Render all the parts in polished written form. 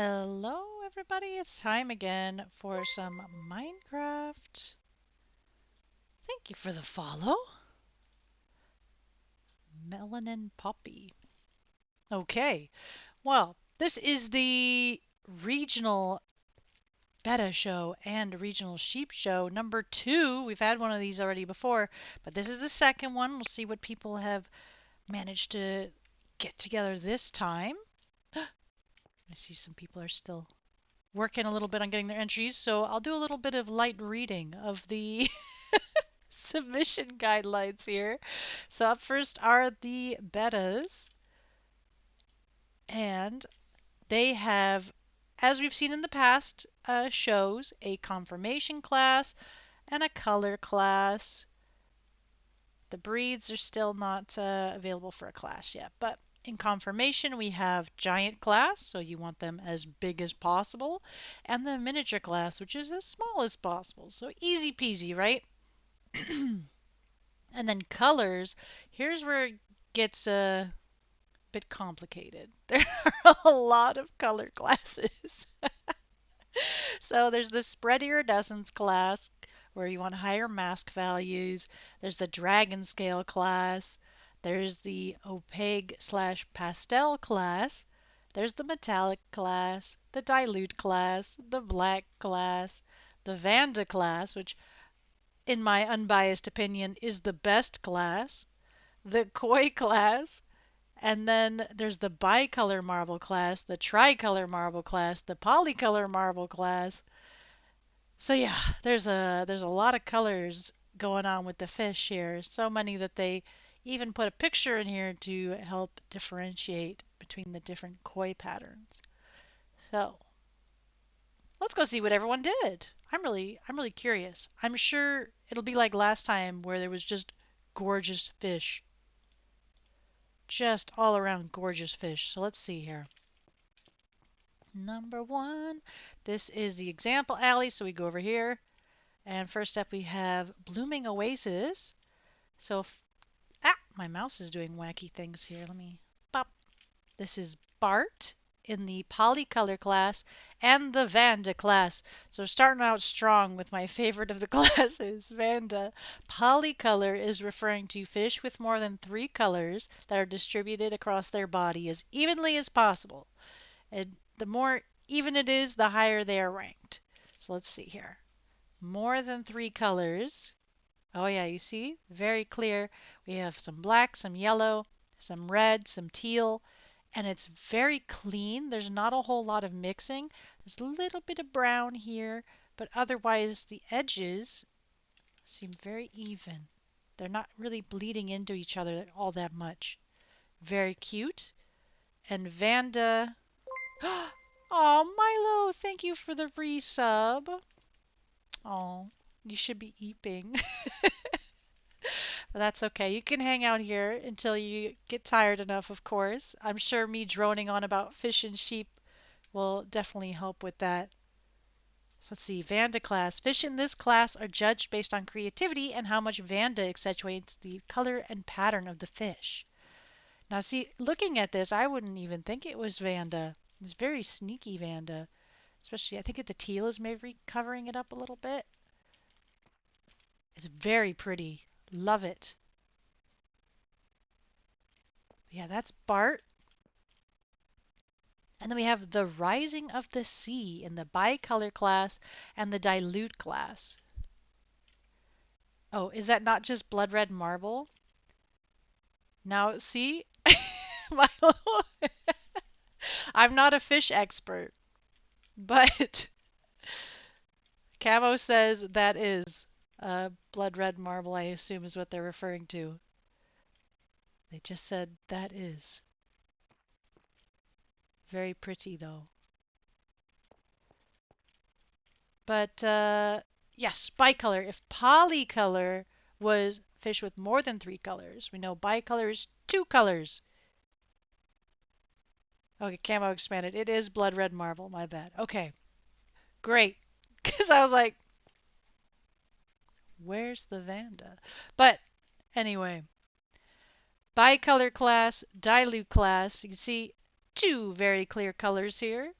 Hello everybody, it's time again for some Minecraft. Thank you for the follow. Melanin Poppy. Okay, well, this is the regional Betta show and regional sheep show number 2. We've had one of these already before, but this is the second one. We'll see what people have managed to get together this time. I see some people are still working a little bit on getting their entries, so I'll do a little bit of light reading of the submission guidelines here. So up first are the betas, and they have, as we've seen in the past shows, a confirmation class and a color class. The breeds are still not available for a class yet, but in confirmation we have giant class, so you want them as big as possible, and the miniature class, which is as small as possible. So easy peasy, right? And then colors, here's where it gets a bit complicated. There are a lot of color classes. So there's the spread iridescence class where you want higher mask values. There's the dragon scale class. There's the opaque slash pastel class. There's the metallic class, the dilute class, the black class, the Vanda class, which in my unbiased opinion is the best class, the koi class, and then there's the bicolor marble class, the tricolor marble class, the polycolor marble class. So yeah, there's a lot of colors going on with the fish here. So many that they even put a picture in here to help differentiate between the different koi patterns. So let's go see what everyone did. I'm really curious. I'm sure it'll be like last time where there was just gorgeous fish. Just all around gorgeous fish. So let's see here. Number 1. This is the example alley, so we go over here. And first up we have Blooming Oasis. So, my mouse is doing wacky things here. Let me pop. This is Bart in the polycolor class and the Vanda class. So starting out strong with my favorite of the classes, Vanda. Polycolor is referring to fish with more than 3 colors that are distributed across their body as evenly as possible. And the more even it is, the higher they are ranked. So let's see here. More than 3 colors. Oh yeah, you see? Very clear. We have some black, some yellow, some red, some teal, and it's very clean. There's not a whole lot of mixing. There's a little bit of brown here, but otherwise the edges seem very even. They're not really bleeding into each other all that much. Very cute. And Vanda. Oh, Milo, thank you for the resub. Oh, you should be eeping. But that's okay. You can hang out here until you get tired enough, of course. I'm sure me droning on about fish and sheep will definitely help with that. So let's see, Vanda class. Fish in this class are judged based on creativity and how much Vanda accentuates the color and pattern of the fish. Now see, looking at this, I wouldn't even think it was Vanda. It's very sneaky Vanda. Especially, I think the teal is maybe covering it up a little bit. It's very pretty. Love it. Yeah, that's Bart. And then we have the Rising of the Sea in the bicolor class and the dilute class. Oh, is that not just blood red marble? Now, see? Milo, I'm not a fish expert, but Camo says that is blood red marble, I assume is what they're referring to. They just said that is. Very pretty, though. But yes, bicolor. If polycolor was fish with more than 3 colors, we know bicolor is 2 colors. Okay, camo expanded. It is blood red marble. My bad. Okay, great. Because I was like, where's the Vanda? But anyway, bicolor class, dilute class. You can see 2 very clear colors here.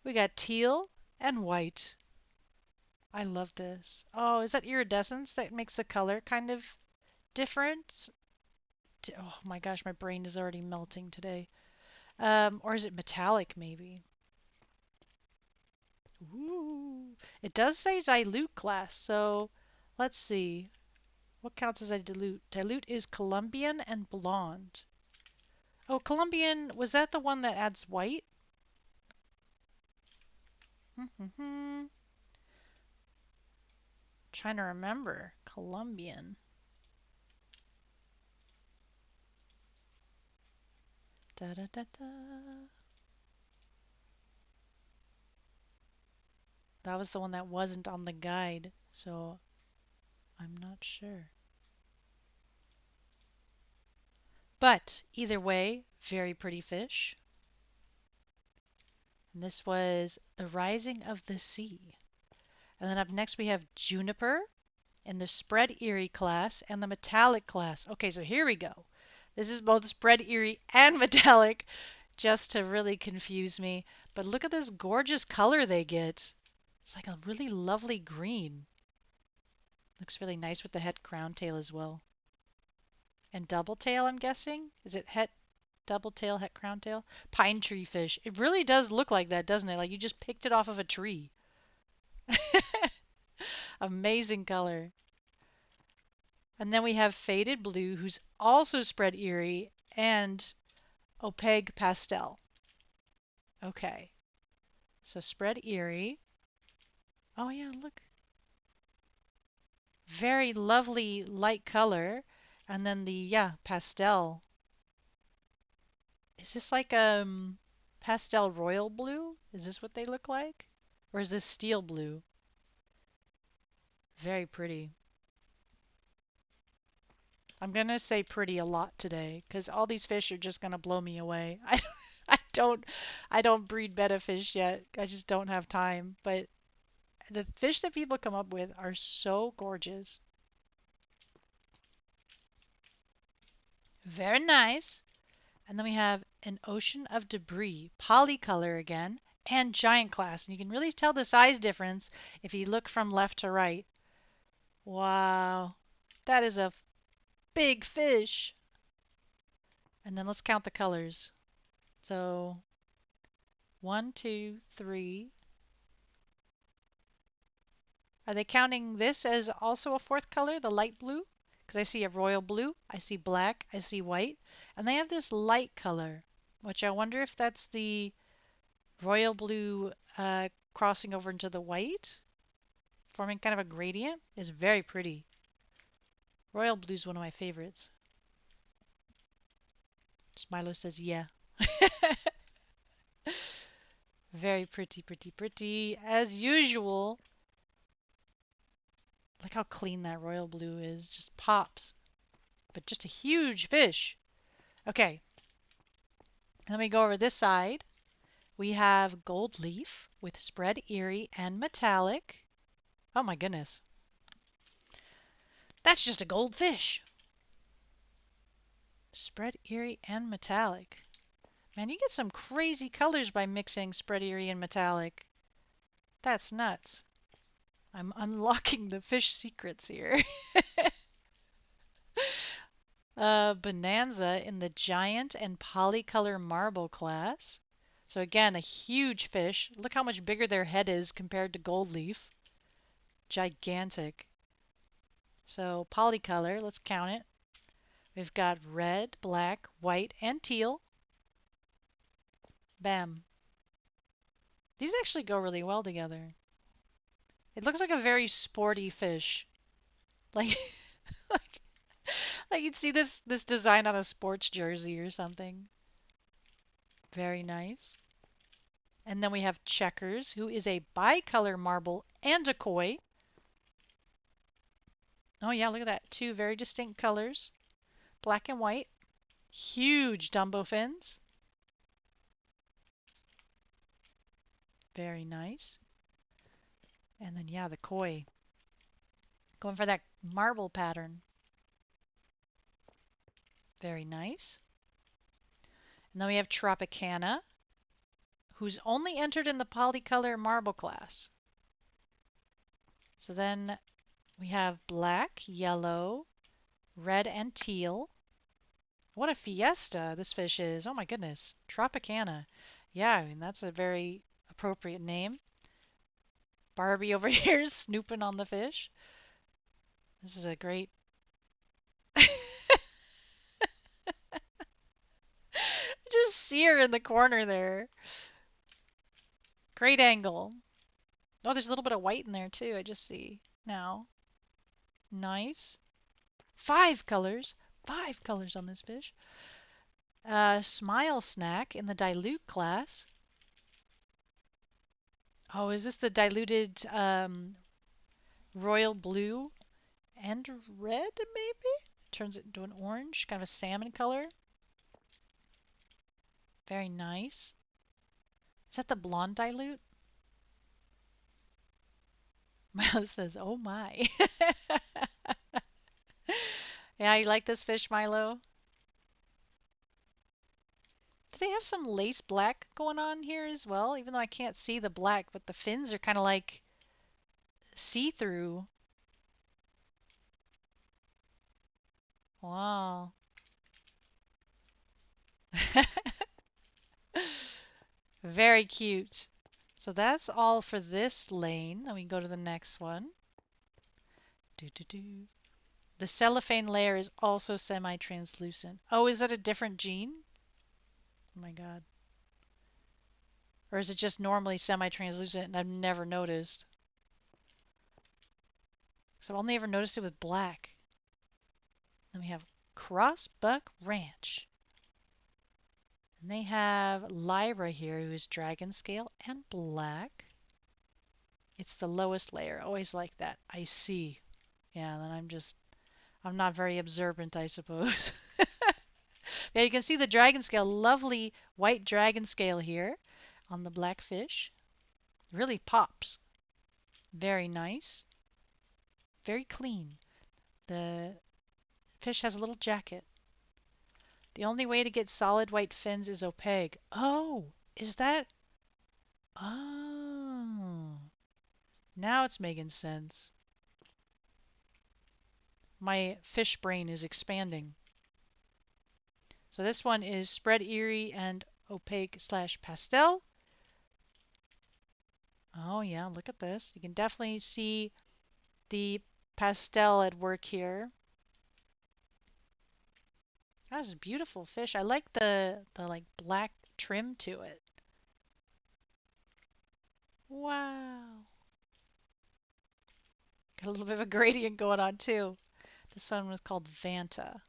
We got teal and white. I love this. Oh, is that iridescence that makes the color kind of different? Oh my gosh, my brain is already melting today. Or is it metallic maybe? Ooh. It does say dilute class, so let's see. What counts as a dilute? Dilute is Colombian and blonde. Oh, Colombian, was that the one that adds white? Trying to remember. Colombian. Da da da da. That was the one that wasn't on the guide, so I'm not sure. But either way, very pretty fish. And this was the Rising of the Sea. And then up next we have Juniper in the Spread Eerie class and the Metallic class. Okay, so here we go. This is both Spread Eerie and Metallic, just to really confuse me. But look at this gorgeous color they get. It's like a really lovely green. Looks really nice with the het crown tail as well. And double tail, I'm guessing? Is it het, double tail, het crown tail? Pine tree fish. It really does look like that, doesn't it? Like you just picked it off of a tree. Amazing color. And then we have Faded Blue, who's also Spread Eerie, and Opaque Pastel. Okay. So Spread Eerie. Oh yeah, look. Very lovely light color. And then the, yeah, pastel. Is this like pastel royal blue? Is this what they look like? Or is this steel blue? Very pretty. I'm gonna say pretty a lot today because all these fish are just gonna blow me away. I don't, I don't breed betta fish yet. I just don't have time. But the fish that people come up with are so gorgeous. Very nice. And then we have an ocean of debris, polycolor again, and giant class. And you can really tell the size difference if you look from left to right. Wow, that is a big fish. And then let's count the colors. So 1, 2, 3. Are they counting this as also a fourth color, the light blue? Because I see a royal blue, I see black, I see white, and they have this light color, which I wonder if that's the royal blue crossing over into the white, forming kind of a gradient. Is very pretty. Royal blue is one of my favorites. Smilo says, yeah. Very pretty, pretty, pretty. As usual. Look how clean that royal blue is. Just pops. But just a huge fish. Okay. Let me go over this side. We have gold leaf with spread eerie and metallic. Oh my goodness. That's just a gold fish. Spread eerie and metallic. Man, you get some crazy colors by mixing spread eerie and metallic. That's nuts. I'm unlocking the fish secrets here. Bonanza in the giant and polycolor marble class. So again, a huge fish. Look how much bigger their head is compared to gold leaf. Gigantic. So polycolor, let's count it. We've got red, black, white, and teal. Bam. These actually go really well together. It looks like a very sporty fish. Like, like, like you'd see this design on a sports jersey or something. Very nice. And then we have Checkers, who is a bicolor marble and a koi. Oh yeah, look at that. Two very distinct colors. Black and white. Huge Dumbo fins. Very nice. And then yeah, the koi. Going for that marble pattern. Very nice. And then we have Tropicana, who's only entered in the polycolor marble class. So then we have black, yellow, red, and teal. What a fiesta this fish is. Oh my goodness. Tropicana. Yeah, I mean, that's a very appropriate name. Barbie over here snooping on the fish. This is a great... Just see her in the corner there. Great angle. Oh, there's a little bit of white in there too, I just see now. Nice. 5 colors. 5 colors on this fish. Smile snack in the dilute class. Oh, is this the diluted royal blue and red, maybe? Turns it into an orange, kind of a salmon color. Very nice. Is that the blonde dilute? Milo says, oh my. Yeah, you like this fish, Milo? Do they have some lace black going on here as well? Even though I can't see the black, but the fins are kind of like see-through. Wow. Very cute. So that's all for this lane. Let me go to the next one. The cellophane layer is also semi-translucent. Oh, is that a different gene? Oh my god. Or is it just normally semi-translucent and I've never noticed? So I've only ever noticed it with black. Then we have Crossbuck Ranch. And they have Lyra here, who is dragon scale and black. It's the lowest layer. Always like that. I see. Yeah, then I'm not very observant, I suppose. Yeah, you can see the dragon scale. Lovely white dragon scale here on the black fish. Really pops. Very nice. Very clean. The fish has a little jacket. The only way to get solid white fins is opaque. Oh, is that? Oh. Now it's making sense. My fish brain is expanding. So this one is spread eerie and opaque / pastel. Oh yeah, look at this. You can definitely see the pastel at work here. That's a beautiful fish. I like the like black trim to it. Wow. Got a little bit of a gradient going on too. This one was called Vanta.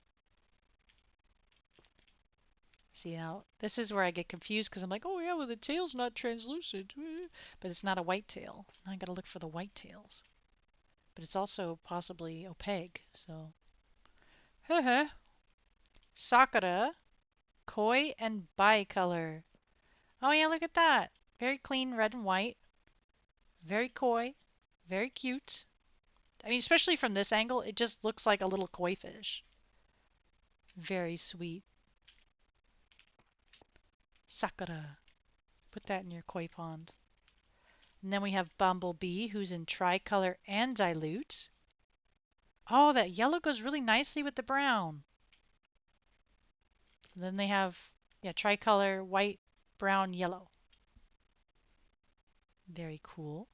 See now, this is where I get confused because I'm like, oh yeah, well the tail's not translucent, but it's not a white tail. Now I gotta look for the white tails. But it's also possibly opaque, so. Sakura, koi, and bicolor. Oh yeah, look at that. Very clean red and white. Very koi. Very cute. I mean, especially from this angle, it just looks like a little koi fish. Very sweet. Sakura. Put that in your koi pond. And then we have Bumblebee, who's in tricolor and dilute. Oh, that yellow goes really nicely with the brown. And then they have, yeah, tricolor, white, brown, yellow. Very cool.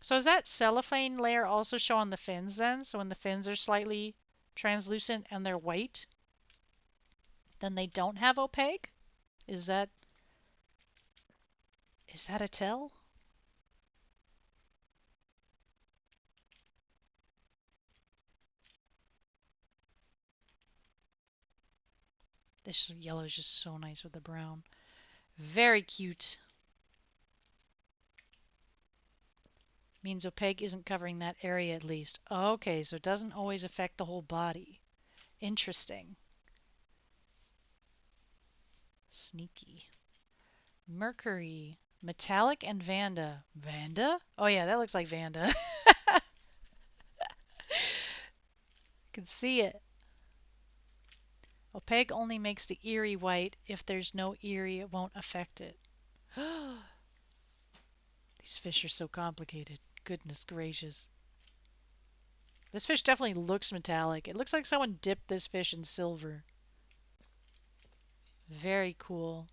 So is that cellophane layer also show on the fins then? So when the fins are slightly translucent and they're white, then they don't have opaque? Is that a tell? This yellow is just so nice with the brown. Very cute. Means opaque isn't covering that area at least. Okay, so it doesn't always affect the whole body. Interesting. Sneaky. Mercury. Metallic and Vanda. Vanda? Oh yeah, that looks like Vanda. Can see it. Opaque only makes the eerie white. If there's no eerie, it won't affect it. These fish are so complicated. Goodness gracious. This fish definitely looks metallic. It looks like someone dipped this fish in silver. Very cool.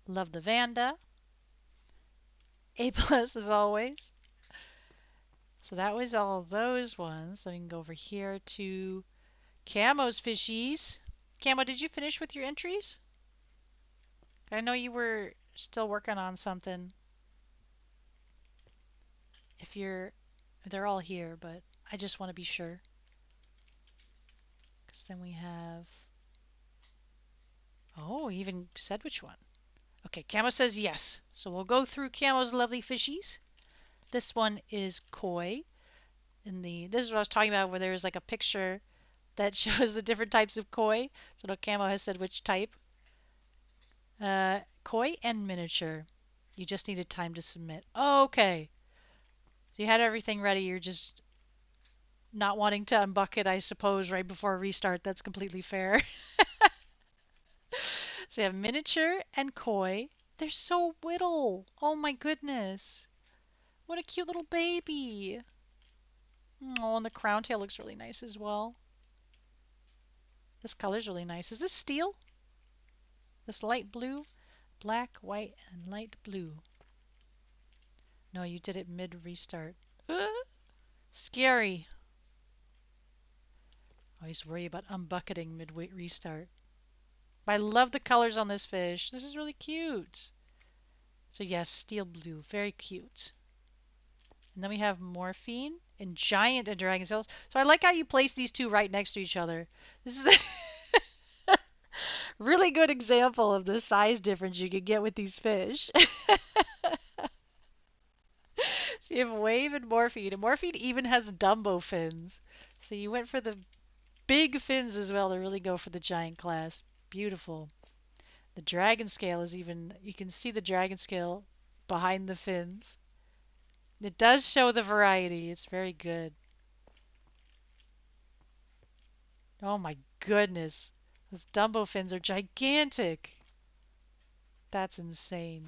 Love the Vanda. A plus as always. So that was all those ones. Let me go over here to Camo's fishies. Camo, did you finish with your entries? I know you were still working on something. If you're, they're all here, but I just want to be sure. Because then we have, oh, he even said which one. Okay, Camo says yes. So we'll go through Camo's lovely fishies. This one is koi. This is what I was talking about, where there's like a picture that shows the different types of koi. So no, Camo has said which type. Koi and miniature. You just needed time to submit. Okay. So you had everything ready. You're just not wanting to unbucket, I suppose, right before a restart. That's completely fair. So you have miniature and koi. They're so little. Oh my goodness. What a cute little baby. Oh, and the crown tail looks really nice as well. This color's really nice. Is this steel? This light blue? Black, white, and light blue. No, you did it mid-restart. Scary. Always worry about unbucketing mid-restart. But I love the colors on this fish. This is really cute. So yes, steel blue. Very cute. And then we have morphine and giant and dragon scales. So I like how you place these two right next to each other. This is a really good example of the size difference you could get with these fish. So you have wave and morphine. And morphine even has Dumbo fins. So you went for the big fins as well to really go for the giant class. Beautiful. The dragon scale is even, you can see the dragon scale behind the fins. It does show the variety. It's very good. Oh my goodness. Those Dumbo fins are gigantic. That's insane.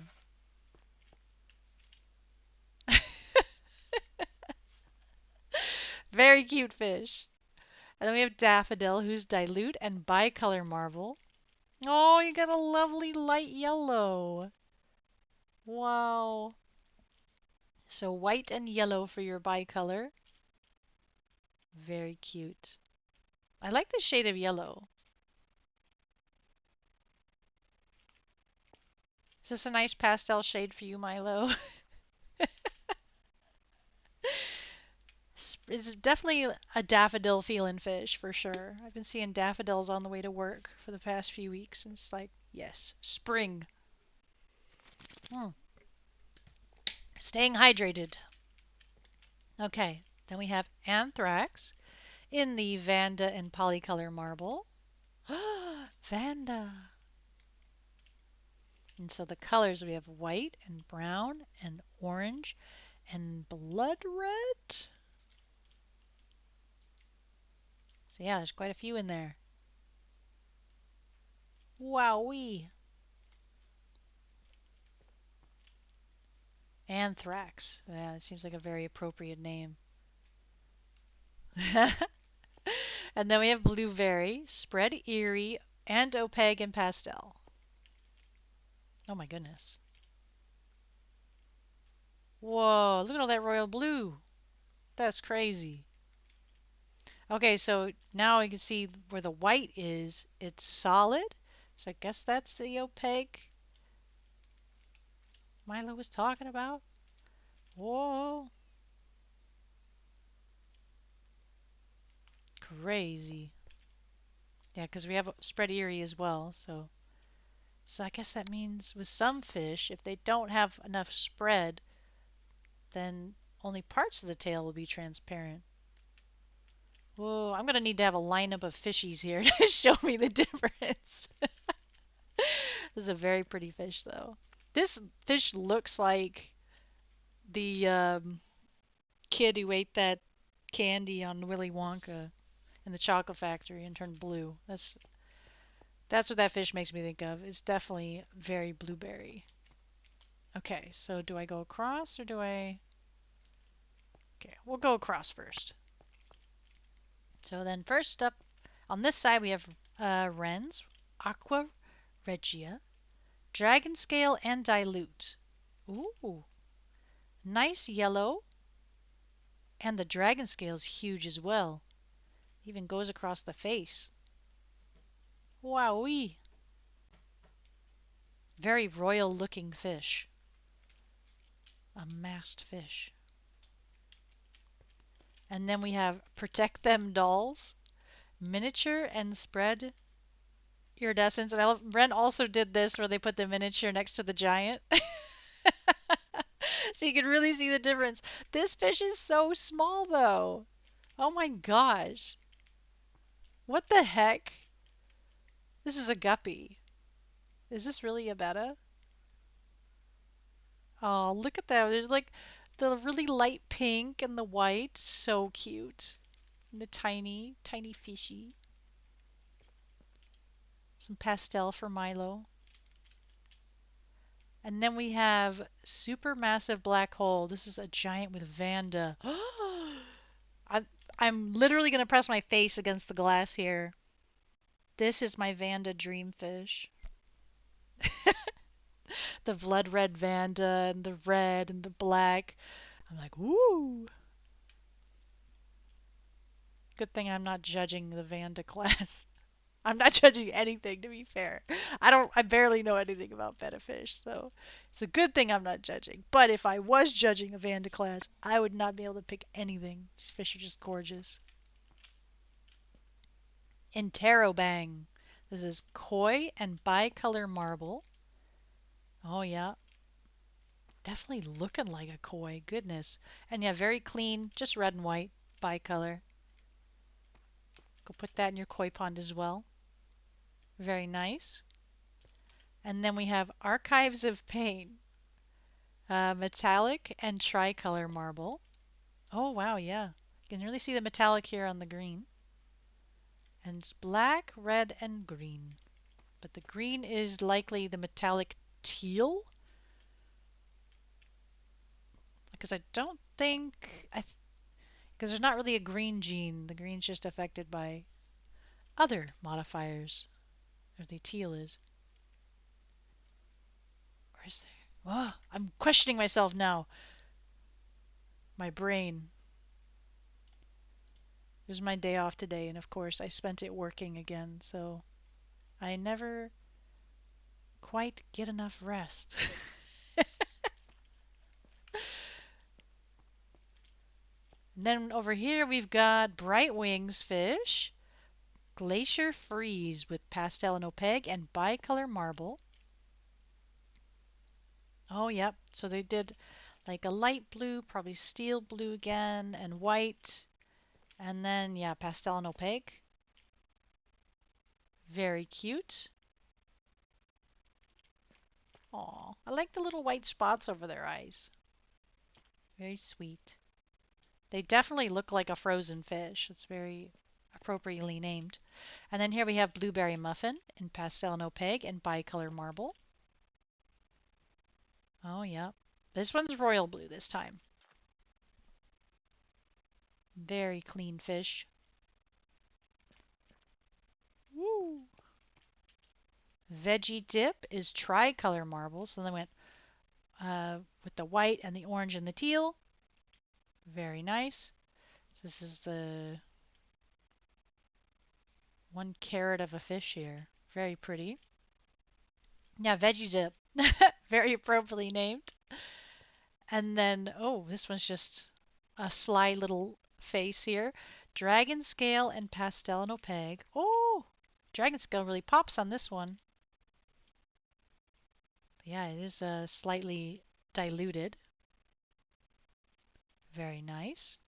Very cute fish. And then we have Daffodil, who's dilute and bicolor marble. Oh, you got a lovely light yellow. Wow. So white and yellow for your bicolor. Very cute. I like the shade of yellow. Is this a nice pastel shade for you, Milo? It's definitely a daffodil feeling fish for sure. I've been seeing daffodils on the way to work for the past few weeks, and it's like, yes, spring. Staying hydrated. Okay, then we have anthrax in the Vanda and polycolor marble. Vanda. And so the colors, we have white and brown and orange and blood red. So yeah, there's quite a few in there. Wowee. Anthrax. Yeah, it seems like a very appropriate name. And then we have blueberry, spread eerie, and opaque and pastel. Oh my goodness. Whoa, look at all that royal blue. That's crazy. Okay, so now you can see where the white is. It's solid. So I guess that's the opaque Milo was talking about. Whoa. Crazy. Yeah, because we have spread eerie as well. So I guess that means with some fish, if they don't have enough spread, then only parts of the tail will be transparent. Whoa, I'm going to need to have a lineup of fishies here to show me the difference. This is a very pretty fish, though. This fish looks like the kid who ate that candy on Willy Wonka. in the chocolate factory and turned blue. That's what that fish makes me think of. It's definitely very blueberry. Okay, so do I go across or do I... Okay, we'll go across first. So then first up, on this side we have wrens, aqua regia, dragon scale, and dilute. Ooh, nice yellow. And the dragon scale is huge as well. Even goes across the face. Wowee. Very royal looking fish. A masked fish. And then we have Protect Them dolls, miniature and spread iridescence. And I love Ren also did this where they put the miniature next to the giant. So you can really see the difference. This fish is so small though. Oh my gosh. What the heck? This is a guppy. Is this really a betta? Oh, look at that. There's like the really light pink and the white. So cute. And the tiny, tiny fishy. Some pastel for Milo. And then we have supermassive black hole. This is a giant with Vanda. I'm literally going to press my face against the glass here. This is my Vanda dreamfish. The blood red Vanda and the red and the black. I'm like, ooh. Good thing I'm not judging the Vanda class. I'm not judging anything, to be fair. I barely know anything about betta fish, so it's a good thing I'm not judging. But if I was judging a Vanda class, I would not be able to pick anything. These fish are just gorgeous. Interrobang. This is koi and bicolor marble. Oh yeah. Definitely looking like a koi. Goodness. And yeah, very clean, just red and white, bicolor. Go put that in your koi pond as well. Very nice. And then we have Archives of Pain. Metallic and tricolor marble. Oh wow, yeah. You can really see the metallic here on the green. And it's black, red, and green. But the green is likely the metallic teal. Because I don't think... Because there's not really a green gene. The green's just affected by other modifiers. Or the teal is. Or is there? Oh, I'm questioning myself now. My brain. It was my day off today, and of course I spent it working again, so I never quite get enough rest. And then over here we've got bright wings fish, glacier freeze with pastel and opaque, and bicolor marble. Oh, yep. So they did like a light blue, probably steel blue again, and white. And then, yeah, pastel and opaque. Very cute. Aw, I like the little white spots over their eyes. Very sweet. They definitely look like a frozen fish. It's very appropriately named. And then here we have blueberry muffin in pastel and opaque and bicolor marble. Oh, yeah. This one's royal blue this time. Very clean fish. Woo! Veggie dip is tricolor marble. So they went with the white and the orange and the teal. Very nice. So this is the 1 carat of a fish here. Very pretty. Yeah, veggie dip. Very appropriately named. And then, oh, this one's just a sly little face here. Dragon scale and pastel and opaque. Oh, dragon scale really pops on this one. But yeah, it is slightly diluted. Very nice.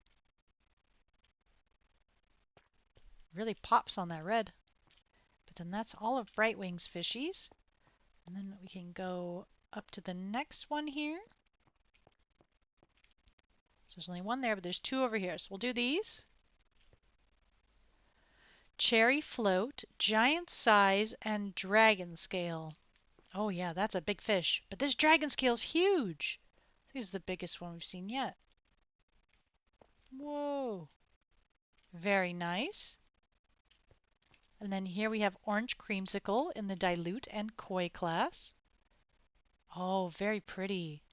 Really pops on that red. But then that's all of Bright Wings fishies. And then we can go up to the next one here. So there's only one there, but there's 2 over here. So we'll do these. cherry float, giant size, and dragon scale. Oh yeah, that's a big fish. But this dragon scale's huge. This is the biggest one we've seen yet. Whoa. Very nice. And then here we have orange creamsicle in the dilute and koi class. Oh, very pretty.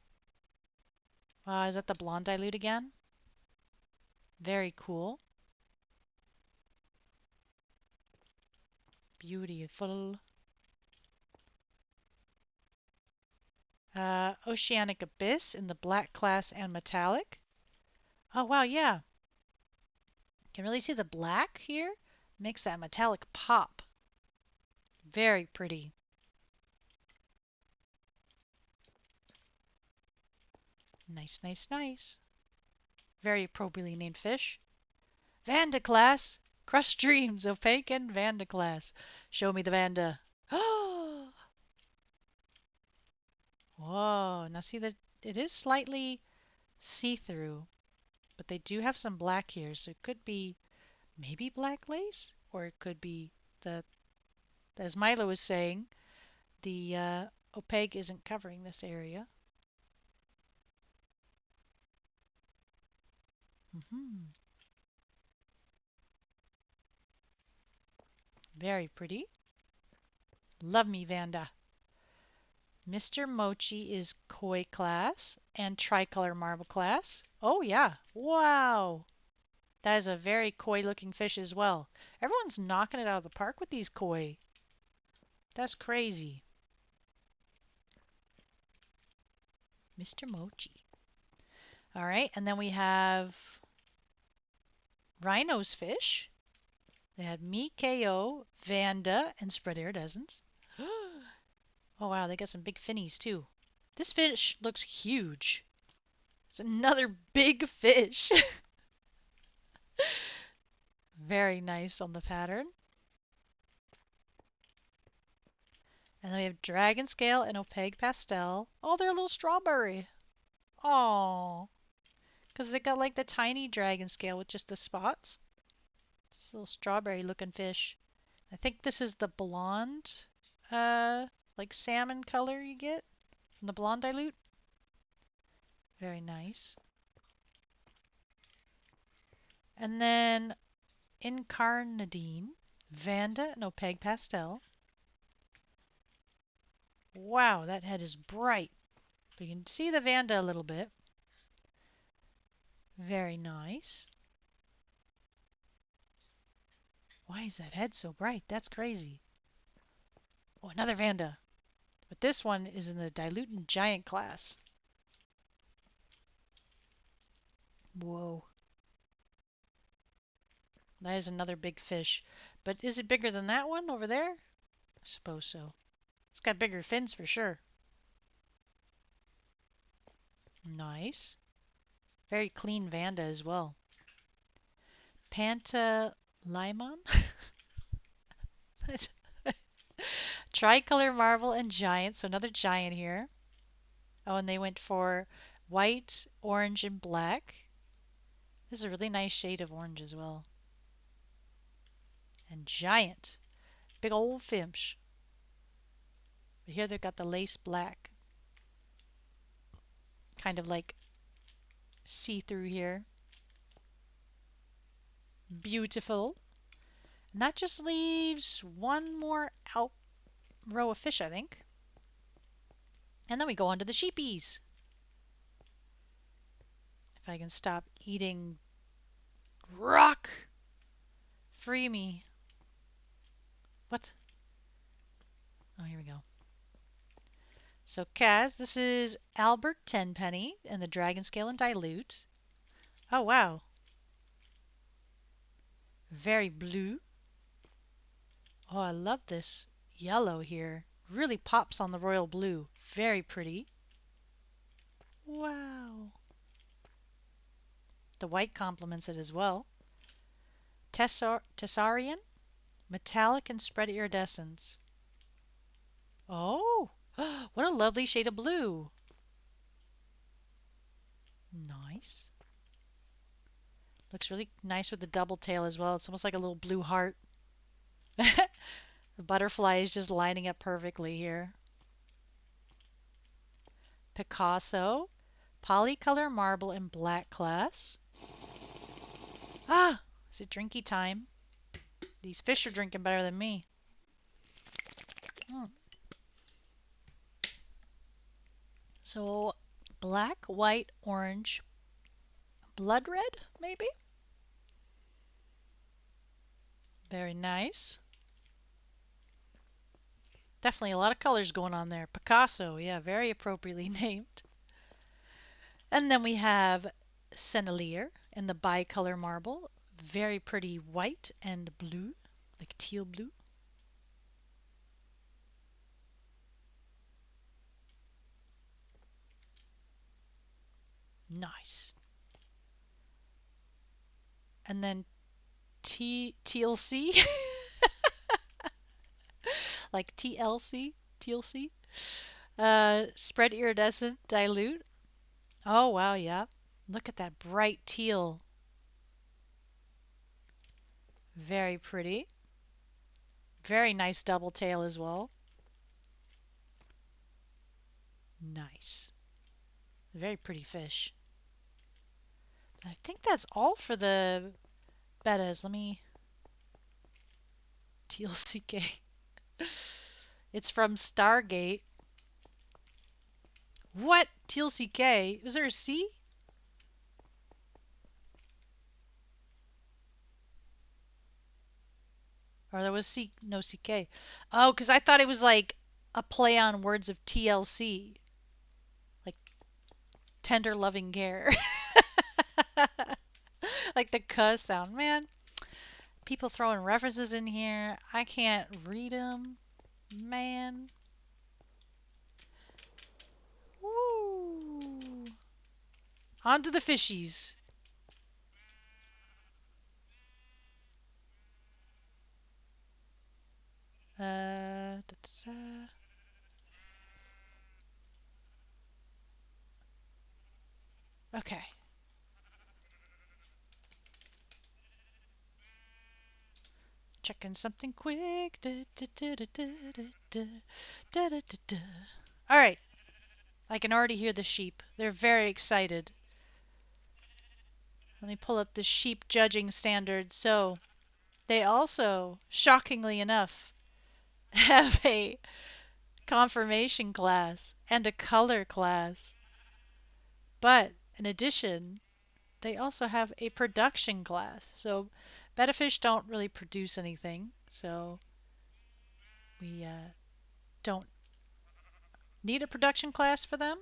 Is that the blonde dilute again? Very cool. Beautiful. Oceanic Abyss in the black class and metallic. Oh, wow, yeah. Can really see the black here. Makes that metallic pop. Very pretty. Nice, nice, nice. Very appropriately named fish. Vanda class. Crush Dreams, opaque and Vanda class. Show me the Vanda. Oh! Whoa. Now see that it is slightly see-through, but they do have some black here, so it could be maybe black lace, or it could be the, as Milo was saying, the opaque isn't covering this area. Mm-hmm. Very pretty. Love me, Vanda. Mr. Mochi is koi class and tricolor marble class. Oh, yeah. Wow. That is a very koi looking fish as well. Everyone's knocking it out of the park with these koi. That's crazy. Mr. Mochi. All right, and then we have Rhino's fish. They had me, KO, Vanda, and spread iridescence. Oh wow, they got some big finnies too. This fish looks huge. It's another big fish. Very nice on the pattern. And then we have dragon scale and opaque pastel. Oh, they're a little strawberry. Oh, because they got like the tiny dragon scale with just the spots. It's a little strawberry looking fish. I think this is the blonde, like salmon color you get from the blonde dilute. Very nice. And then Incarnadine, Vanda, and opaque pastel. Wow, that head is bright. But you can see the Vanda a little bit. Very nice. Why is that head so bright? That's crazy. Oh, another Vanda. But this one is in the dilute and giant class. Whoa. That is another big fish. But is it bigger than that one over there? I suppose so. It's got bigger fins for sure. Nice. Very clean Vanda as well. Pantalimon? Tricolor marble and giant. So another giant here. Oh, and they went for white, orange, and black. This is a really nice shade of orange as well. And giant. Big old fish. But here they've got the lace black. Kind of like see-through here. Beautiful. And that just leaves one more out row of fish, I think. And then we go on to the sheepies. If I can stop eating rock. Free me. What? Oh, here we go. So Kaz, this is Albert Tenpenny and the Dragon Scale and Dilute. Oh, wow. Very blue. Oh, I love this yellow here. Really pops on the royal blue. Very pretty. Wow. The white complements it as well. Tessarian, metallic and spread iridescence. Oh, what a lovely shade of blue. Nice. Looks really nice with the double tail as well. It's almost like a little blue heart. The butterfly is just lining up perfectly here. Picasso, polycolor marble in black class. Ah, is it drinky time? These fish are drinking better than me. Mm. So, black, white, orange, blood red, maybe? Very nice. Definitely a lot of colors going on there. Picasso, yeah, very appropriately named. And then we have Sennelier in the bicolor marble. Very pretty white and blue, like teal blue. Nice. And then TLC, like TLC, TLC. Spread iridescent dilute. Oh, wow, yeah. Look at that bright teal. Very pretty. Very nice double tail as well. Nice. Very pretty fish. I think that's all for the bettas. Let me... TLCK. It's from Stargate. What? TLCK? Is there a C? Or there was C, no CK. Oh, because I thought it was like a play on words of TLC. Like tender loving care. Like the cuss sound. Man, people throwing references in here. I can't read them. Man. Woo. On to the fishies. Da, da, da. Okay. Checking something quick. Da, da, da, da, da, da, da, da, da, da. All right. I can already hear the sheep. They're very excited. Let me pull up the sheep judging standards. So they also, shockingly enough, have a confirmation class and a color class. But in addition, they also have a production class. So betta fish don't really produce anything. So we don't need a production class for them.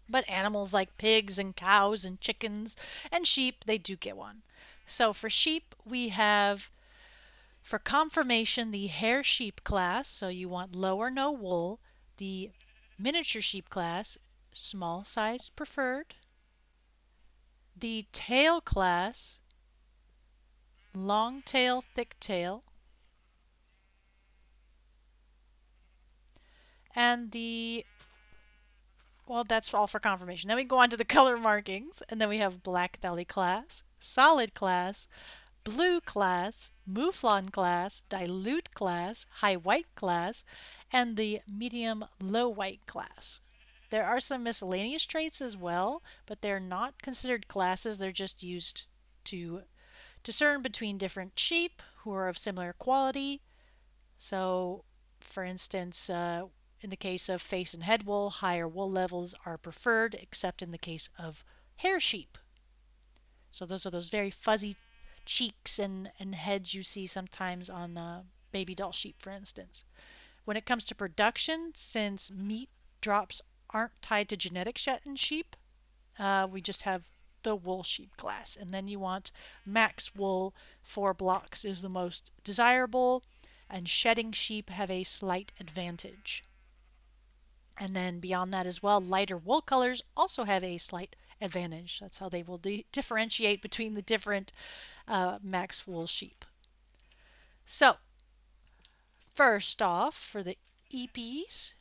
But animals like pigs and cows and chickens and sheep, they do get one. So for sheep, we have for confirmation the hair sheep class, so you want low or no wool. The miniature sheep class, small size preferred. The tail class, long tail, thick tail. And the well, that's all for confirmation. Then we go on to the color markings, and then we have black belly class, solid class, blue class, mouflon class, dilute class, high white class, and the medium low white class. There are some miscellaneous traits as well, but they're not considered classes. They're just used to discern between different sheep who are of similar quality. So, for instance, in the case of face and head wool, higher wool levels are preferred, except in the case of hair sheep. So those are those very fuzzy cheeks and heads you see sometimes on baby doll sheep, for instance. When it comes to production, since meat drops aren't tied to genetics yet in sheep, we just have the wool sheep class. And then you want max wool, 4 blocks is the most desirable, and shedding sheep have a slight advantage. And then beyond that as well, lighter wool colors also have a slight advantage. That's how they will differentiate between the different max wool sheep. So, first off, for the EPs,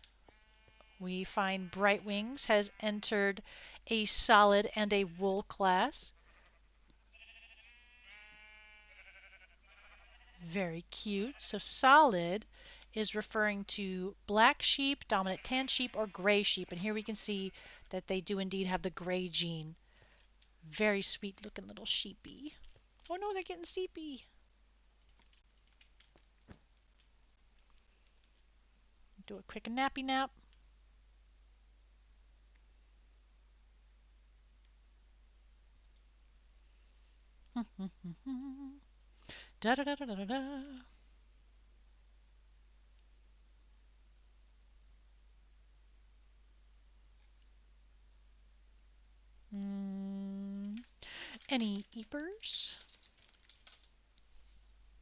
we find Bright Wings has entered a solid and a wool class. Very cute. So solid is referring to black sheep, dominant tan sheep, or gray sheep. And here we can see that they do indeed have the gray gene. Very sweet looking little sheepy. Oh no, they're getting sleepy. Do a quick nappy nap. Da da da da da da. Any eepers?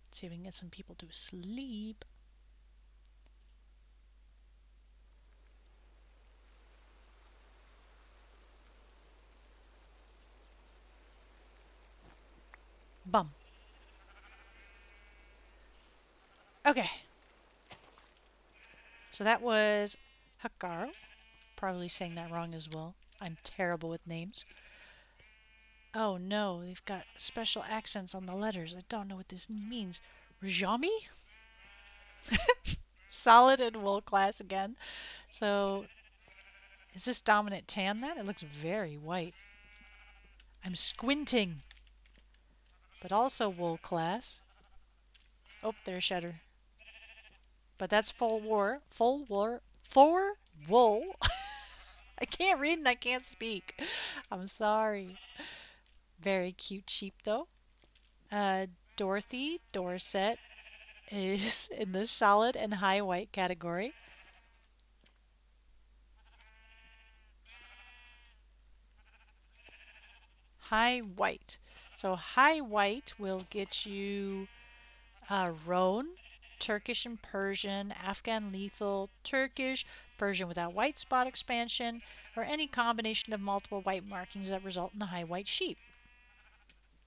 Let's see if we can get some people to sleep. Bum. Okay. So that was Hakar. Probably saying that wrong as well. I'm terrible with names. Oh no, they've got special accents on the letters. I don't know what this means. Rajami? Solid and wool class again. So is this dominant tan then? It looks very white. I'm squinting. But also wool class. Oh, there's Shutter. But that's full war. Full war. For wool. I can't read and I can't speak. I'm sorry. Very cute sheep though. Uh, Dorothy Dorset is in the solid and high white category. High white. So high white will get you roan, Turkish and Persian, Afghan lethal, Turkish, Persian without white spot expansion, or any combination of multiple white markings that result in a high white sheep.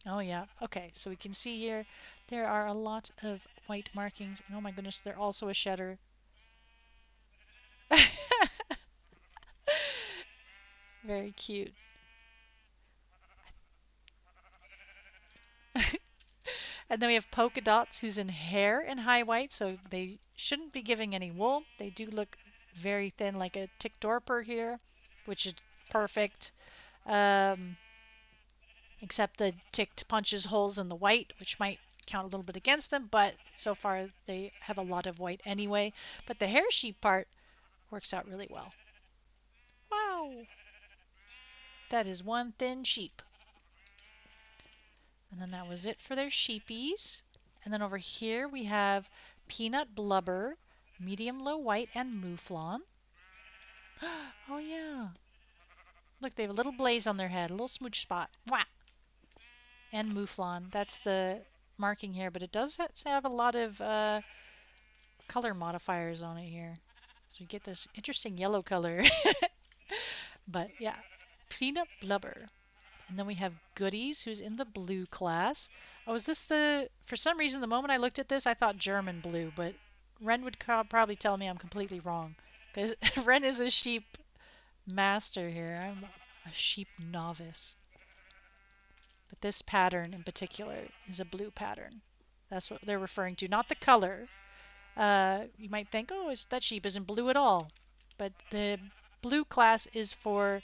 Oh yeah, okay, so we can see here there are a lot of white markings. And oh my goodness, they're also a shedder. Very cute. And then we have polka dots who's in hair and high white, so they shouldn't be giving any wool. They do look very thin, like a tick dorper here, which is perfect. Um, Except the tick punches holes in the white, which might count a little bit against them, but so far they have a lot of white anyway. But the hair sheep part works out really well. Wow! That is one thin sheep. And then that was it for their sheepies. And then over here we have peanut blubber, medium low white, and mouflon. Oh yeah. Look, they have a little blaze on their head, a little smooch spot. Wah! And mouflon. That's the marking here, but it does have a lot of color modifiers on it here. So you get this interesting yellow color. But yeah, peanut blubber. And then we have Goodies, who's in the blue class. Oh, is this the... For some reason, the moment I looked at this, I thought German blue, but Ren would probably tell me I'm completely wrong. Because Ren is a sheep master here. I'm a sheep novice. But this pattern in particular is a blue pattern. That's what they're referring to, not the color. You might think, oh, that sheep isn't blue at all. But the blue class is for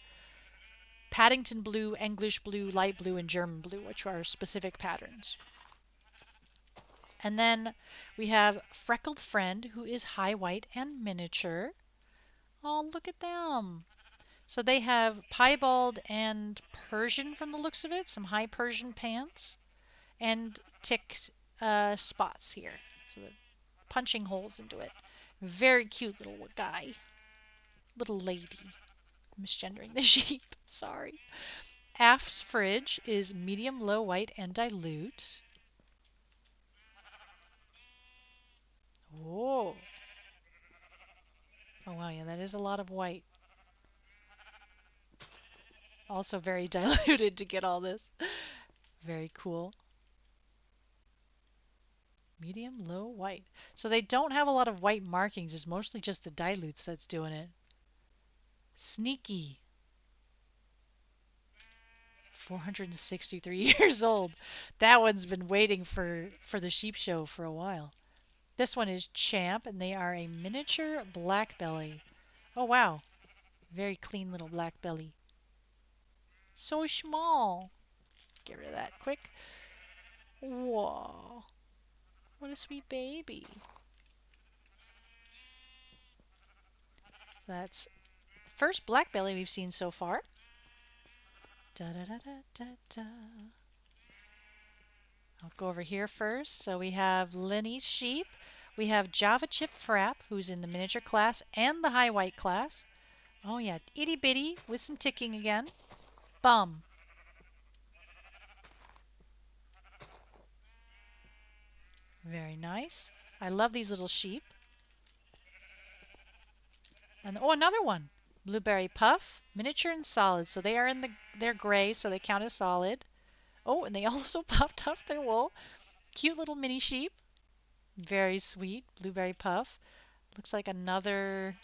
Paddington blue, English blue, light blue, and German blue, which are specific patterns. And then we have Freckled Friend, who is high white and miniature. Oh, look at them. So they have piebald and Persian from the looks of it, some high Persian pants, and ticked spots here. So the punching holes into it. Very cute little guy. Little lady. Misgendering the sheep. Sorry. Aft's fridge is medium low white and dilute. Oh. Oh wow, yeah, that is a lot of white. Also very diluted to get all this. Very cool. Medium low white. So they don't have a lot of white markings. It's mostly just the dilutes that's doing it. Sneaky. 463 years old. That one's been waiting for the sheep show for a while. This one is Champ, and they are a miniature black belly. Oh, wow. Very clean little black belly. So small. Get rid of that quick. Whoa. What a sweet baby. So that's the first black belly we've seen so far. Da da da da da da. I'll go over here first. So we have Lenny's sheep. We have Java Chip Frap, who's in the miniature class and the high white class. Oh yeah, itty bitty with some ticking again. Bum. Very nice. I love these little sheep. And oh, another one. Blueberry Puff, miniature and solid. So they are they're gray, so they count as solid. Oh, and they also popped off their wool. Cute little mini sheep. Very sweet. Blueberry Puff. Looks like another.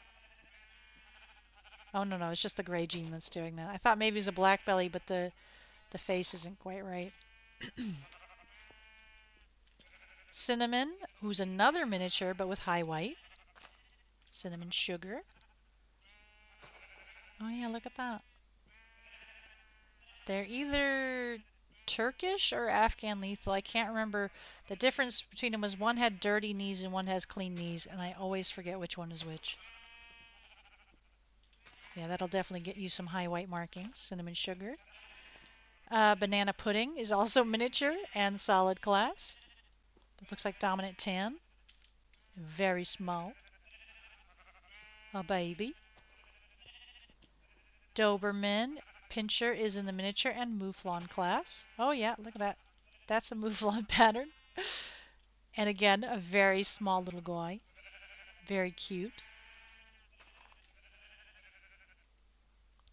Oh no, it's just the gray gene that's doing that. I thought maybe it was a black belly, but the face isn't quite right. Cinnamon, who's another miniature but with high white. Cinnamon Sugar. Oh yeah, look at that. They're either Turkish or Afghan lethal. I can't remember. The difference between them was one had dirty knees and one has clean knees, and I always forget which one is which. Yeah, that'll definitely get you some high white markings. Cinnamon Sugar. Banana Pudding is also miniature and solid class. It looks like dominant tan. Very small. A baby. Doberman Pinscher is in the miniature and Mouflon class. Oh yeah, look at that. That's a Mouflon pattern. And again, a very small little guy. Very cute.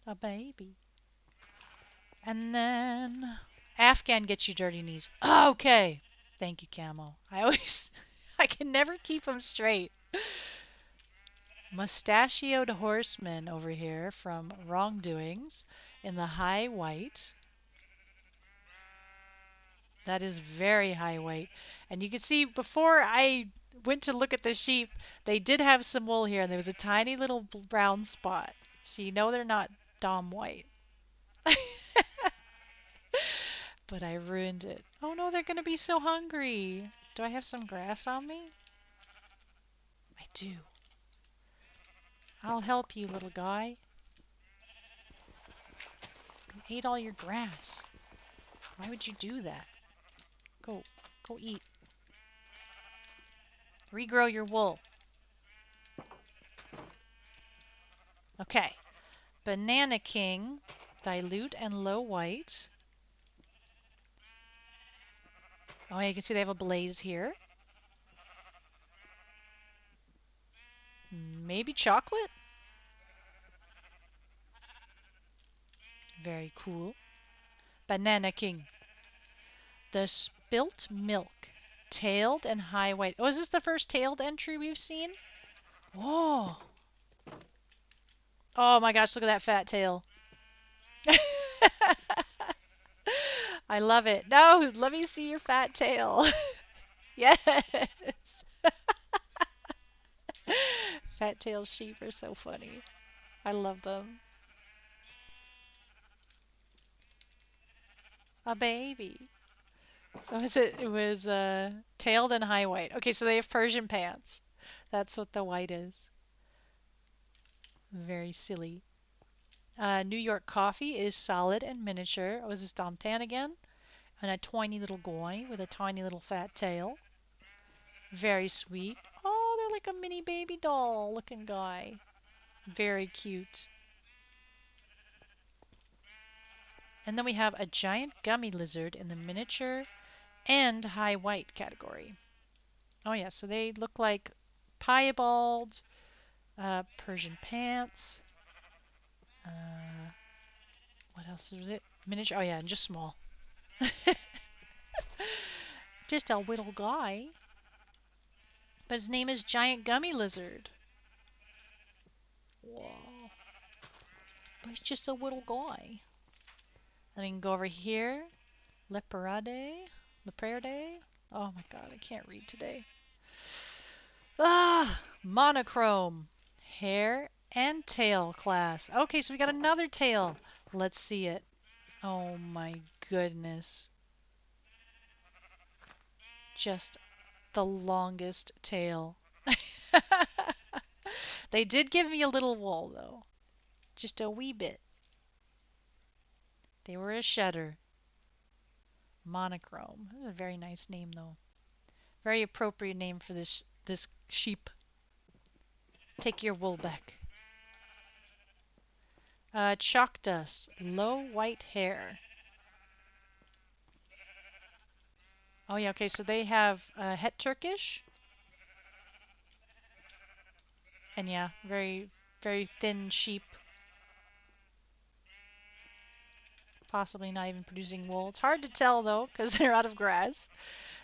A baby. And then Afghan gets you dirty knees. Okay. Thank you, Camo. I can never keep them straight. Mustachioed Horseman over here from Wrongdoings in the high white. That is very high white. And you can see before I went to look at the sheep, they did have some wool here, and there was a tiny little brown spot. So you know they're not Dom white. But I ruined it. Oh no, they're going to be so hungry. Do I have some grass on me? I do. I'll help you, little guy. You ate all your grass. Why would you do that? Go eat. Regrow your wool. Okay. Banana King, dilute and low white. Oh, yeah, you can see they have a blaze here. Maybe chocolate? Very cool. Banana King. The Spilt Milk. Tailed and high white. Oh, is this the first tailed entry we've seen? Whoa. Oh my gosh, look at that fat tail. I love it. No, let me see your fat tail. Yes. Fat tail sheep are so funny. I love them. A baby. So it was tailed and high white. Okay, so they have Persian pants. That's what the white is. Very silly. New York Coffee is solid and miniature. Oh, is this Dom Tan again? And a tiny little guy with a tiny little fat tail. Very sweet. Oh, they're like a mini baby doll looking guy. Very cute. And then we have a giant gummy lizard in the miniature and high white category. Oh yeah, so they look like piebald, Persian pants. What else is it? Miniature. Oh yeah, and just small. Just a little guy. But his name is Giant Gummy Lizard. Whoa. But he's just a little guy. Then we can go over here. Leparade. Oh my god, I can't read today. Ah, monochrome. Hair and tail class. Okay, so we got another tail. Let's see it. Oh my goodness. Just the longest tail. They did give me a little wool though. Just a wee bit. They were a shedder. Monochrome. That's a very nice name though. Very appropriate name for this sheep. Take your wool back. Chalk dust. Low white hair. Oh yeah, okay, so they have het Turkish. And yeah, very, very thin sheep. Possibly not even producing wool. It's hard to tell though, because they're out of grass.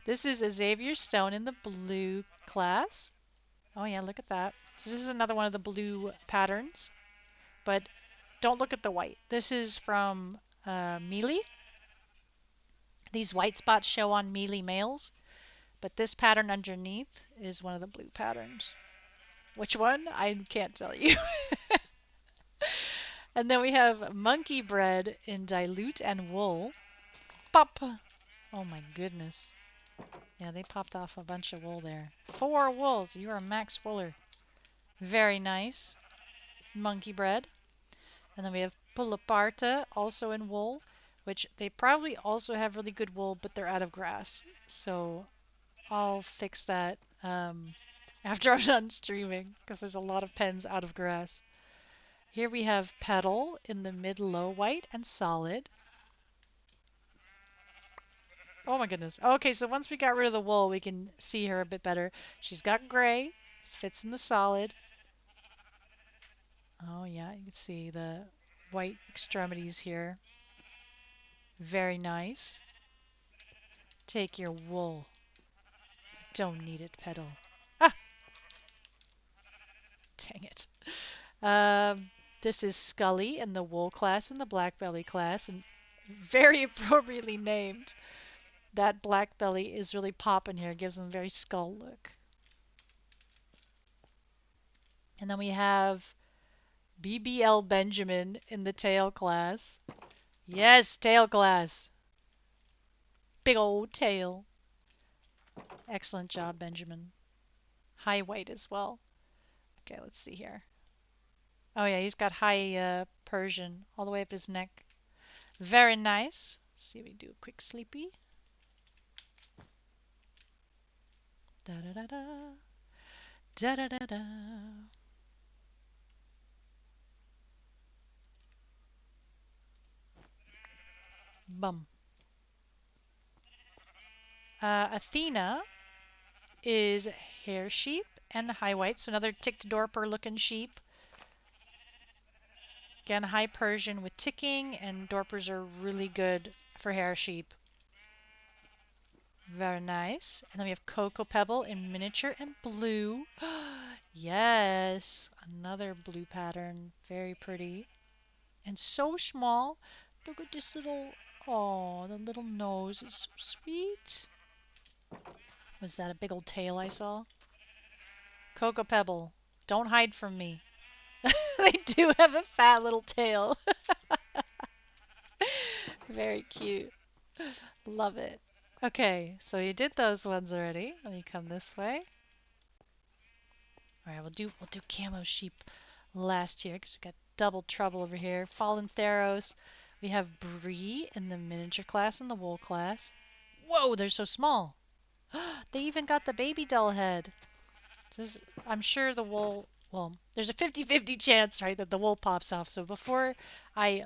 This is a Xavier Stone in the blue class. Oh yeah, look at that. So this is another one of the blue patterns. But don't look at the white. This is from Mealy. These white spots show on Mealy males. But this pattern underneath is one of the blue patterns. Which one? I can't tell you. And then we have monkey bread in dilute and wool. Pop! Oh my goodness. Yeah, they popped off a bunch of wool there. 4 wools. You are a max wooler. Very nice. Monkey bread. And then we have Pullaparta, also in wool, which they probably also have really good wool, but they're out of grass. So I'll fix that after I'm done streaming, because there's a lot of pens out of grass. Here we have Petal in the mid-low white and solid. Oh my goodness. Okay, so once we got rid of the wool, we can see her a bit better. She's got gray. Fits in the solid. Oh yeah, you can see the white extremities here. Very nice. Take your wool. Don't need it, Petal. Ah! Dang it. This is Scully in the wool class and the black belly class, and very appropriately named. That black belly is really popping here. It gives them a very skull look. And then we have BBL Benjamin in the tail class. Yes, tail class. Big old tail. Excellent job, Benjamin. High white as well. Okay, let's see here. Oh yeah, he's got high Persian all the way up his neck. Very nice. Let's see if we do a quick sleepy. Da da da da. Da da da da. Bum. Athena is hair sheep and high white, so another ticked dorper looking sheep. Again, high Persian with ticking, and dorpers are really good for hair sheep. Very nice. And then we have Cocoa Pebble in miniature and blue. Yes, another blue pattern. Very pretty. And so small. Look at this little, oh, the little nose is so sweet. Was that a big old tail I saw? Cocoa Pebble, don't hide from me. They do have a fat little tail. Very cute. Love it. Okay, so you did those ones already. Let me come this way. All right, we'll do camo sheep last here because we got double trouble over here. Fallen Theros. We have Bree in the miniature class and the wool class. Whoa, they're so small. They even got the baby doll head. This, I'm sure the wool, well, there's a 50-50 chance, right, that the wool pops off. So before I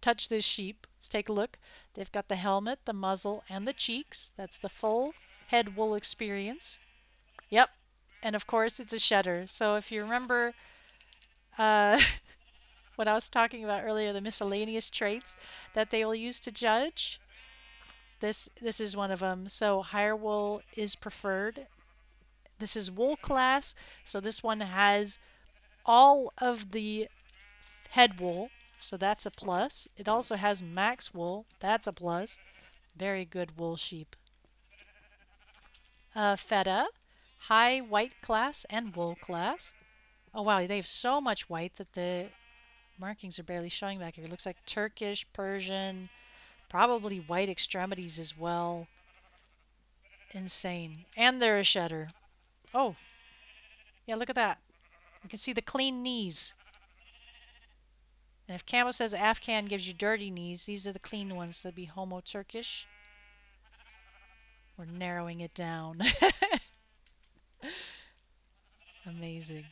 touch this sheep, let's take a look. They've got the helmet, the muzzle, and the cheeks. That's the full head wool experience. Yep. And of course, it's a shedder. So if you remember what I was talking about earlier, the miscellaneous traits that they will use to judge, this is one of them. So higher wool is preferred. This is wool class, so this one has all of the head wool, so that's a plus. It also has max wool. That's a plus. Very good wool sheep. Feta, high white class and wool class. Oh wow, they have so much white that the markings are barely showing back here. It looks like Turkish, Persian, probably white extremities as well. Insane. And they're a shedder. Oh, yeah, look at that. You can see the clean knees. And if Camo says Afghan gives you dirty knees, these are the clean ones. That'd be Homo Turkish. We're narrowing it down. Amazing.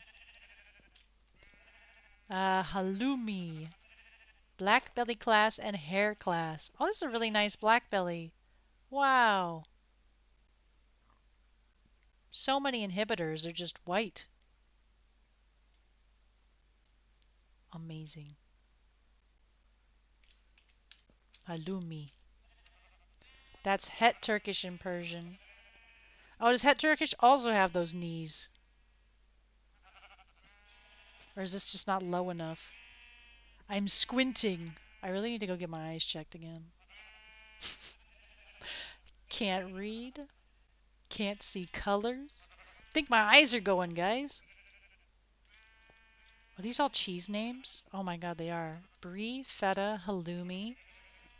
Halloumi. Black belly class and hair class. Oh, this is a really nice black belly. Wow. So many inhibitors. They're just white. Amazing. Halloumi. That's Het Turkish and Persian. Oh, does Het Turkish also have those knees? Or is this just not low enough? I'm squinting. I really need to go get my eyes checked again. Can't read. Can't see colors. Think my eyes are going, guys. Are these all cheese names? Oh my god, they are. Brie, feta, halloumi,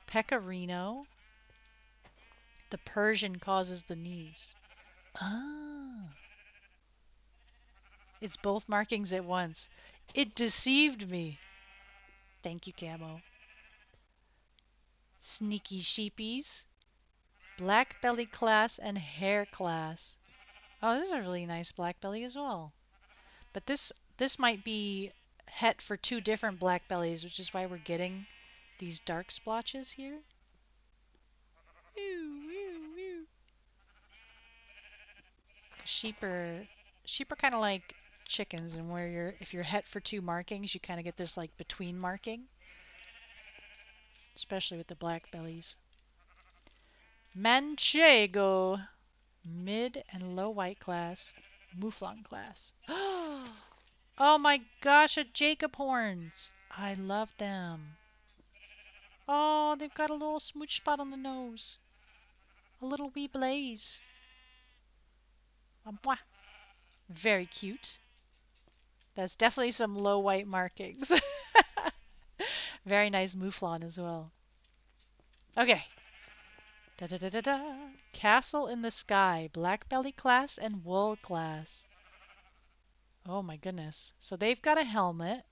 pecorino. The Persian causes the knees. Ah. It's both markings at once. It deceived me. Thank you, Camo. Sneaky sheepies. Black belly class and hair class. Oh, this is a really nice black belly as well. But this might be het for two different black bellies, which is why we're getting these dark splotches here. Sheep are kind of like chickens, and where if you're het for two markings, you kind of get this like between marking, especially with the black bellies. Manchego, mid and low white class, Mouflon class. Oh my gosh, a Jacob horns. I love them. Oh, they've got a little smooch spot on the nose. A little wee blaze. Very cute. That's definitely some low white markings. Very nice mouflon as well. Okay. Da da da da da. Castle in the Sky, black belly class and wool class. Oh my goodness. So they've got a helmet.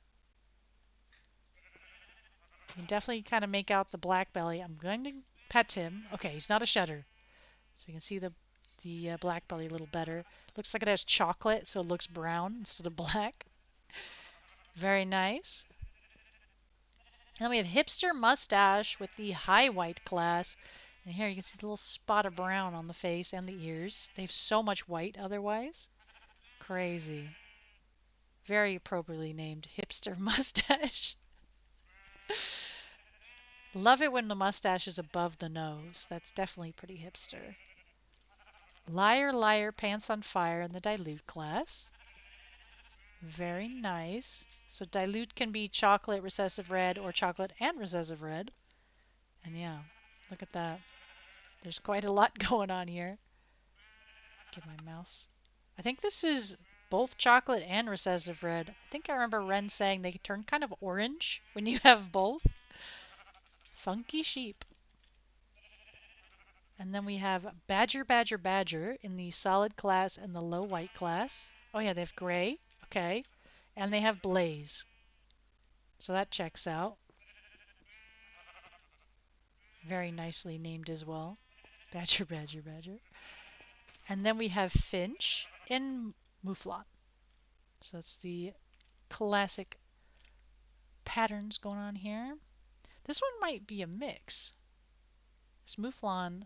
You can definitely kind of make out the black belly. I'm going to pet him. Okay, he's not a shedder. So we can see the black belly a little better. Looks like it has chocolate, so it looks brown instead of black. Very nice. And then we have hipster mustache with the high white class. And here you can see the little spot of brown on the face and the ears. They have so much white otherwise. Crazy. Very appropriately named hipster mustache. Love it when the mustache is above the nose. That's definitely pretty hipster. Liar, liar, pants on fire in the dilute class. Very nice. So dilute can be chocolate, recessive red, or chocolate and recessive red. And yeah, look at that. There's quite a lot going on here. Get my mouse. I think this is both chocolate and recessive red. I think I remember Ren saying they turn kind of orange when you have both. Funky sheep. And then we have Badger, Badger, Badger in the solid class and the low white class. Oh yeah, they have gray. Okay. And they have Blaze. So that checks out. Very nicely named as well. Badger, Badger, Badger. And then we have Finch in Mouflon. So that's the classic patterns going on here. This one might be a mix. This Mouflon.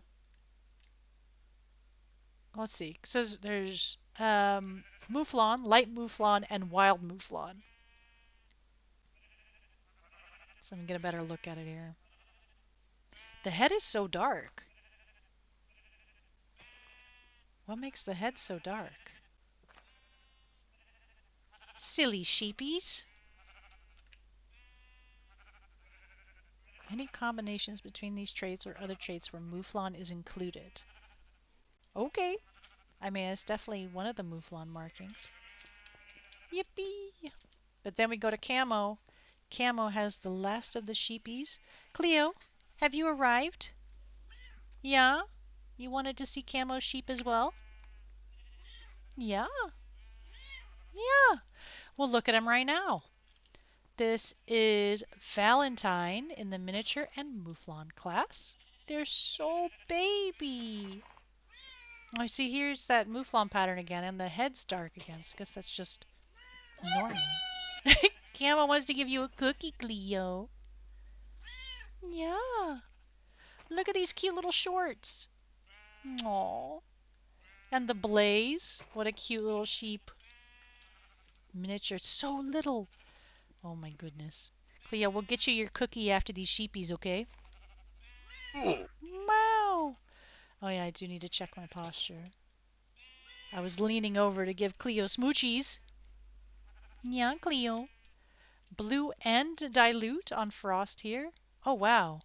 Let's see. It says there's Mouflon, light Mouflon, and wild Mouflon. So I'm going to get a better look at it here. The head is so dark. What makes the head so dark? Silly sheepies. Any combinations between these traits or other traits where Mouflon is included? Okay. I mean, it's definitely one of the Mouflon markings. Yippee! But then we go to Camo. Camo has the last of the sheepies. Cleo, have you arrived? Yeah? You wanted to see Camo sheep as well? Yeah. Yeah. Well, look at him right now. This is Valentine in the miniature and Mouflon class. They're so baby. I see here's that Mouflon pattern again, and the head's dark again. So I guess that's just normal. Camo wants to give you a cookie, Cleo. Yeah. Look at these cute little shorts. Aww. And the Blaze. What a cute little sheep. Miniature. So little. Oh my goodness. Cleo, we'll get you your cookie after these sheepies, okay? Meow. Oh yeah, I do need to check my posture. I was leaning over to give Cleo smoochies. Yeah, Cleo. Blue and dilute on Frost here. Oh wow.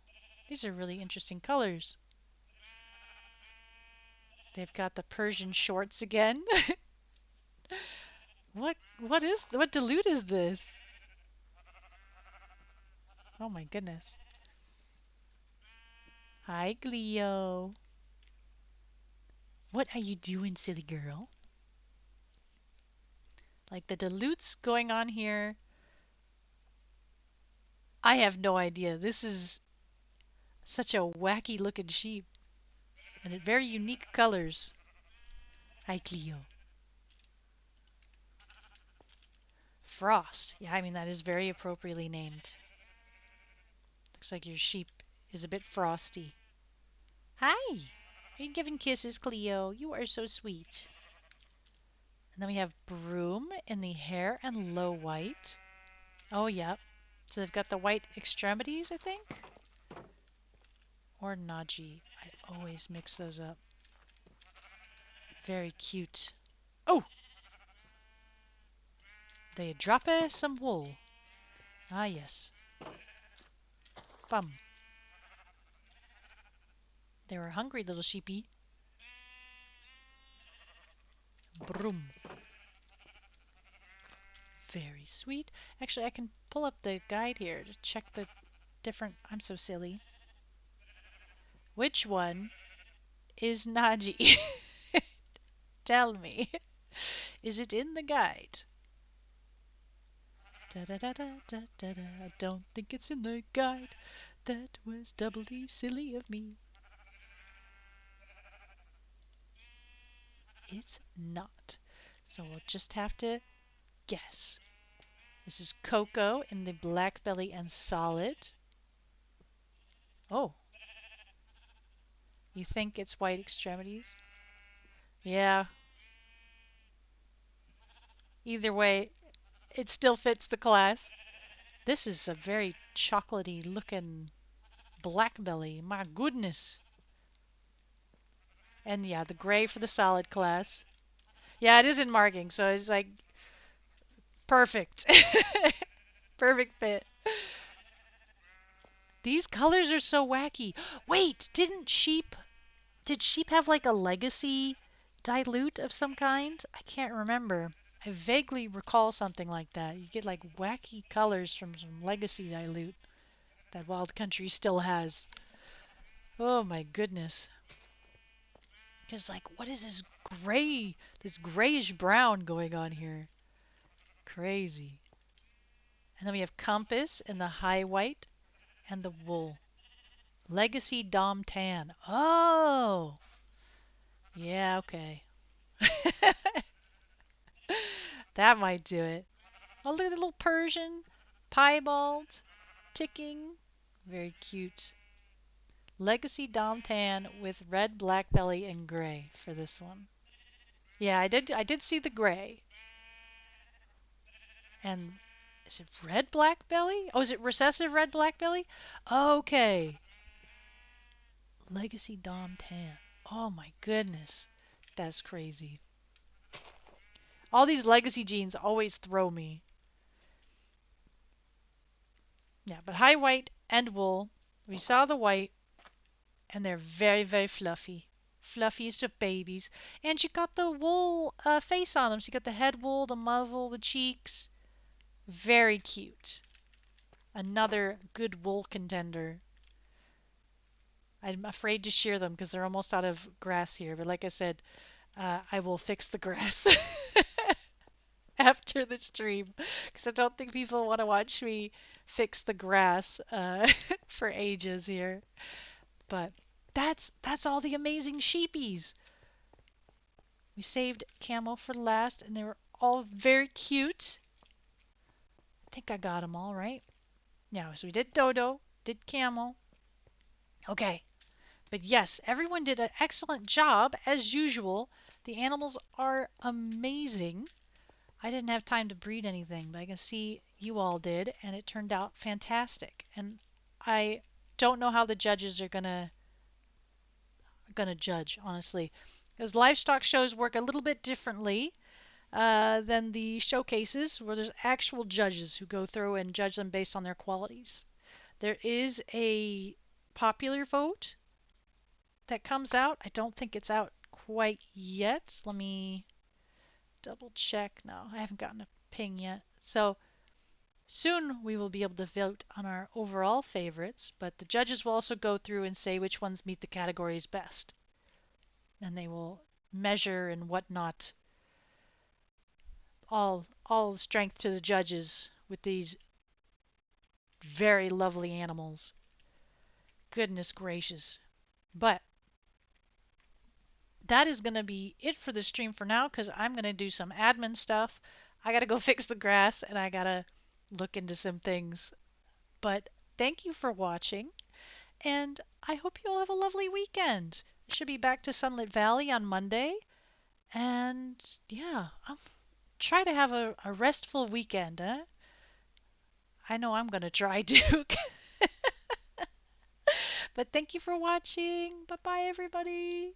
These are really interesting colors. They've got the Persian shorts again. What dilute is this? Oh my goodness. Hi, Cleo. What are you doing, silly girl? Like the dilutes going on here. I have no idea. This is such a wacky looking sheep. And very unique colors. Hi, Cleo. Frost. Yeah, I mean, that is very appropriately named. Looks like your sheep is a bit frosty. Hi. Are you giving kisses, Cleo? You are so sweet. And then we have Broom in the hair and low white. Oh, yep. So they've got the white extremities, I think? Or Naji. I always mix those up. Very cute. Oh! They drop some wool. Ah, yes. Bum. They were hungry, little sheepy. Broom. Very sweet. Actually, I can pull up the guide here to check the different... I'm so silly. Which one is Naji? Tell me. Is it in the guide? Da da da da da da da. I don't think it's in the guide. That was doubly silly of me. It's not. So we'll just have to guess. This is Coco in the black belly and solid. Oh. You think it's white extremities? Yeah. Either way, it still fits the class. This is a very chocolatey looking black belly. My goodness. And yeah, the gray for the solid class. Yeah, it isn't marking, so it's like perfect. Perfect fit. These colors are so wacky. Wait, did sheep have like a legacy dilute of some kind? I can't remember. I vaguely recall something like that. You get like wacky colors from some legacy dilute that Wild Country still has. Oh my goodness. Because like, what is this grayish brown going on here? Crazy. And then we have Compass in the high white and the wool. Legacy Dom Tan. Oh! Yeah, okay. That might do it. Oh, look at the little Persian. Piebald. Ticking. Very cute. Legacy Dom Tan with red, black belly, and gray for this one. Yeah, I did see the gray. And is it red black belly? Oh, is it recessive red black belly? Okay. Legacy Dom Tan. Oh my goodness. That's crazy. All these legacy genes always throw me. Yeah, but high white and wool. We saw the white, and they're very, very fluffy. Fluffiest of babies. And she got the wool face on them. She got the head wool, the muzzle, the cheeks. Very cute. Another good wool contender. I'm afraid to shear them because they're almost out of grass here. But like I said, I will fix the grass after the stream because I don't think people want to watch me fix the grass for ages here. But that's all the amazing sheepies. We saved Camo for last, and they were all very cute. I think I got them all right. Yeah, so we did Dodo, did Camo. Okay, but yes, everyone did an excellent job as usual. The animals are amazing. I didn't have time to breed anything, but I can see you all did, and it turned out fantastic. And I don't know how the judges are gonna judge, honestly, because livestock shows work a little bit differently than the showcases, where there's actual judges who go through and judge them based on their qualities. There is a popular vote that comes out. I don't think it's out quite yet. Let me double check. No, I haven't gotten a ping yet. So soon we will be able to vote on our overall favorites, but the judges will also go through and say which ones meet the categories best. And they will measure and whatnot. All strength to the judges with these very lovely animals. Goodness gracious. But that is going to be it for the stream for now because I'm going to do some admin stuff. I got to go fix the grass and I got to look into some things. But thank you for watching, and I hope you all have a lovely weekend. I should be back to Sunlit Valley on Monday. And yeah, I'll try to have a restful weekend. I know I'm going to try to. But thank you for watching. Bye-bye, everybody.